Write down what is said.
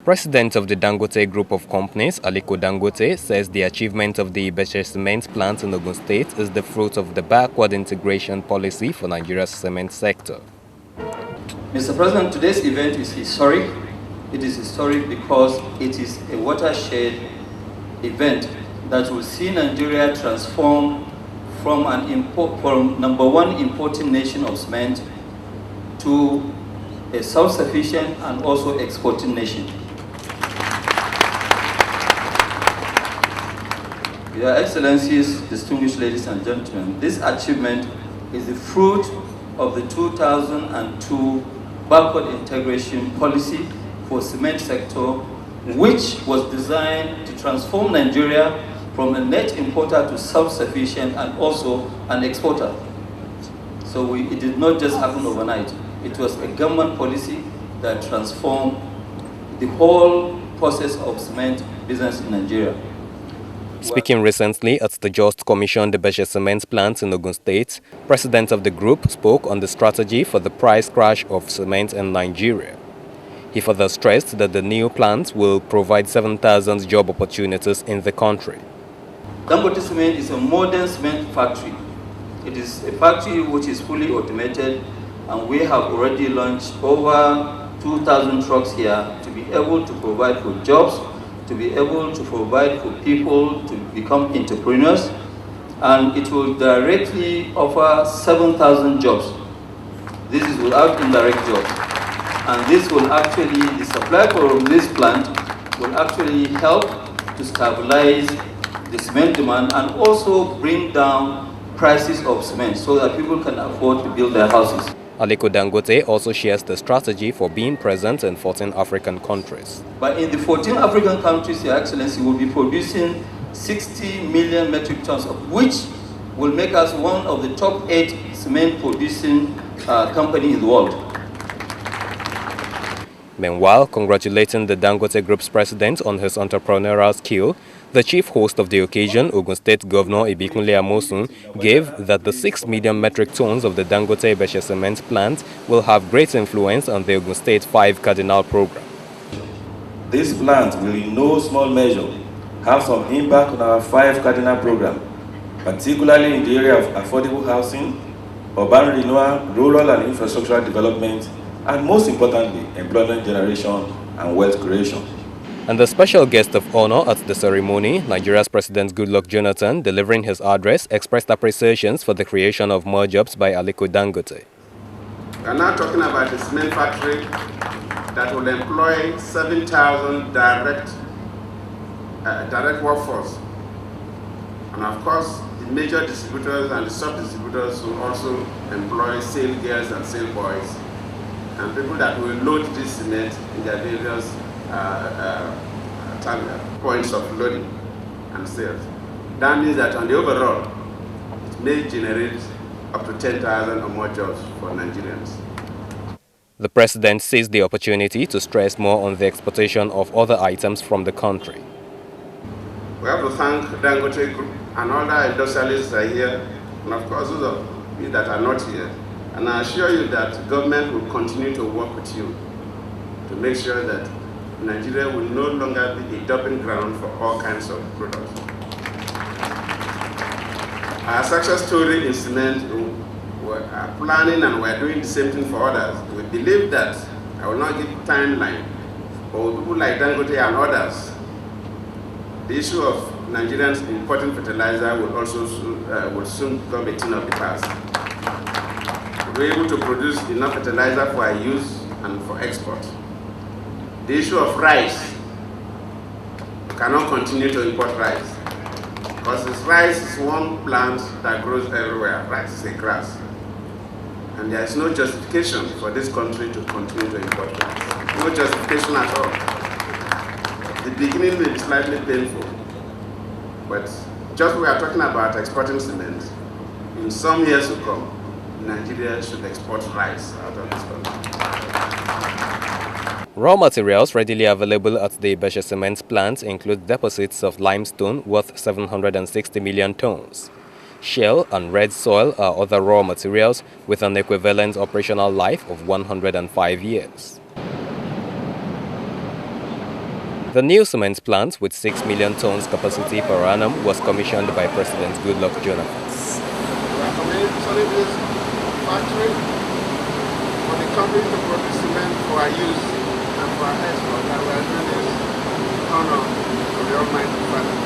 President of the Dangote Group of Companies, Aliko Dangote, says the achievement of the Ibese cement plant in Ogun State is the fruit of the backward integration policy for Nigeria's cement sector. Mr. President, today's event is historic. It is historic because it is a watershed event that will see Nigeria transform from number one importing nation of cement to a self-sufficient and also exporting nation. Your Excellencies, distinguished ladies and gentlemen, this achievement is the fruit of the 2002 backward integration policy for cement sector, which was designed to transform Nigeria from a net importer to self-sufficient and also an exporter. So it did not just happen overnight. It was a government policy that transformed the whole process of cement business in Nigeria. Speaking recently at the just commissioned Ibese cement plant in Ogun State, President of the group spoke on the strategy for the price crash of cement in Nigeria. He further stressed that the new plant will provide 7,000 job opportunities in the country. Dangote Cement is a modern cement factory. It is a factory which is fully automated, and we have already launched over 2,000 trucks here to be able to provide for jobs, to be able to provide for people to become entrepreneurs, and it will directly offer 7,000 jobs. This is without indirect jobs. And this will actually, the supply from this plant will actually help to stabilize the cement demand and also bring down prices of cement so that people can afford to build their houses. Aliko Dangote also shares the strategy for being present in 14 African countries. But in the 14 African countries, Your Excellency, will be producing 60 million metric tons, of which will make us one of the top 8 cement producing companies in the world. Meanwhile, congratulating the Dangote Group's president on his entrepreneurial skill, the chief host of the occasion, Ogun State Governor Ibikunle Amosun, gave that the 6 million metric tons of the Dangote Ibese cement plant will have great influence on the Ogun State 5 Cardinal program. This plant will in no small measure have some impact on our 5 Cardinal program, particularly in the area of affordable housing, urban renewal, rural and infrastructural development, and most importantly, employment generation and wealth creation. And the special guest of honor at the ceremony, Nigeria's President Goodluck Jonathan, delivering his address, expressed appreciations for the creation of more jobs by Aliko Dangote. We are now talking about a cement factory that will employ 7,000 direct workforce. And of course, the major distributors and the sub-distributors will also employ sale girls and sale boys, and people that will load this cement in their various points of loading and sales. That means that on the overall, it may generate up to 10,000 or more jobs for Nigerians. The president seized the opportunity to stress more on the exportation of other items from the country. We have to thank Dangote Group and other industrialists are here, and of course those of you that are not here. And I assure you that government will continue to work with you to make sure that Nigeria will no longer be a dumping ground for all kinds of products. Our success story in cement, we are planning and we are doing the same thing for others. We believe that, I will not give timeline, but with people like Dangote and others, the issue of Nigerians importing fertilizer will also will soon become a thing of the past. We're able to produce enough fertilizer for our use and for export. The issue of rice, we cannot continue to import rice because this rice is one plant that grows everywhere. Rice is a grass, and there is no justification for this country to continue to import rice. No justification at all. The beginning will be slightly painful, but just we are talking about exporting cement. In some years to come, Nigeria should export rice out of this country. Raw materials readily available at the Ibese cement plant include deposits of limestone worth 760 million tons. Shale and red soil are other raw materials with an equivalent operational life of 105 years. The new cement plant, with 6 million tons capacity per annum, was commissioned by President Goodluck Jonathan. We are commissioning this factory for the company to produce cement for our use and for our export, and we are doing this in honor of the Almighty Father.